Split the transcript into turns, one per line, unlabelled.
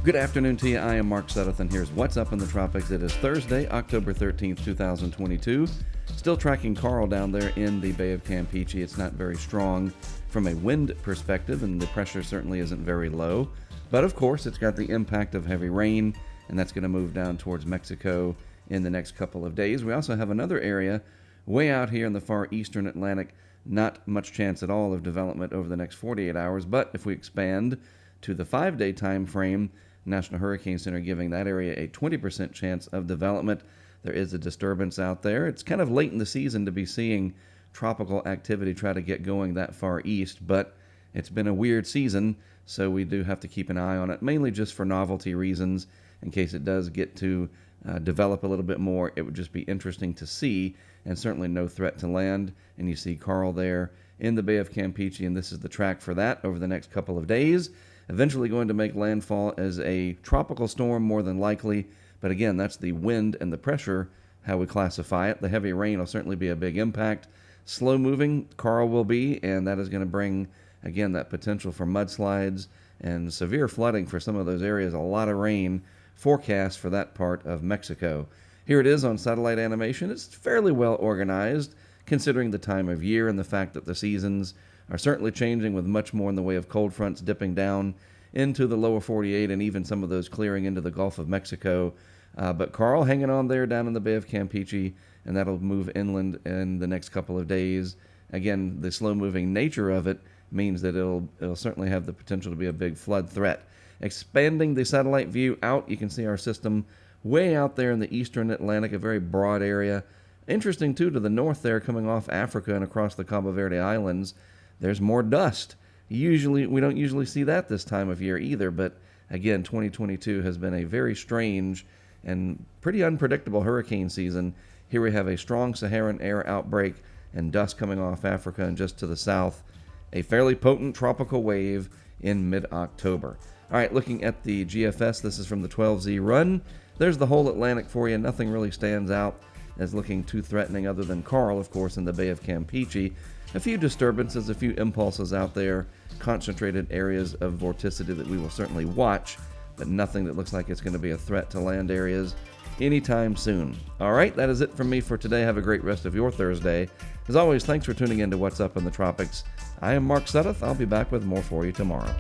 Good afternoon to you. I am Mark Sudduth, and here's what's up in the tropics. It is Thursday, October 13th, 2022. Still tracking Karl down there in the Bay of Campeche. It's not very strong from a wind perspective, and the pressure certainly isn't very low. But of course, it's got the impact of heavy rain, and that's going to move down towards Mexico in the next couple of days. We also have another area way out here in the far eastern Atlantic. Not much chance at all of development over the next 48 hours, but if we expand to the 5-day time frame, National Hurricane Center giving that area a 20% chance of development. There is a disturbance out there. It's kind of late in the season to be seeing tropical activity try to get going that far east, but it's been a weird season, so we do have to keep an eye on it, mainly just for novelty reasons. In case it does get to develop a little bit more, it would just be interesting to see, and certainly no threat to land. And you see Karl there in the Bay of Campeche, and this is the track for that over the next couple of days. Eventually going to make landfall as a tropical storm, more than likely. But again, that's the wind and the pressure, how we classify it. The heavy rain will certainly be a big impact. Slow moving, Karl will be, and that is going to bring, again, that potential for mudslides and severe flooding for some of those areas. A lot of rain forecast for that part of Mexico. Here it is on satellite animation. It's fairly well organized, considering the time of year and the fact that the seasons are certainly changing, with much more in the way of cold fronts dipping down into the lower 48 and even some of those clearing into the Gulf of Mexico. But Karl hanging on there down in the Bay of Campeche, and that'll move inland in the next couple of days. Again, the slow-moving nature of it means that it'll certainly have the potential to be a big flood threat. Expanding the satellite view out, you can see our system way out there in the eastern Atlantic, a very broad area. Interesting, too, to the north there, coming off Africa and across the Cabo Verde Islands, there's more dust. We don't usually see that this time of year either, but again, 2022 has been a very strange and pretty unpredictable hurricane season. Here we have a strong Saharan air outbreak and dust coming off Africa, and just to the south, a fairly potent tropical wave in mid-October. All right, looking at the GFS, this is from the 12Z run. There's the whole Atlantic for you. Nothing really stands out as looking too threatening other than Karl, of course, in the Bay of Campeche. A few disturbances, a few impulses out there, concentrated areas of vorticity that we will certainly watch, but nothing that looks like it's going to be a threat to land areas anytime soon. All right, that is it from me for today. Have a great rest of your Thursday. As always, thanks for tuning in to What's Up in the Tropics. I am Mark Sudduth. I'll be back with more for you tomorrow.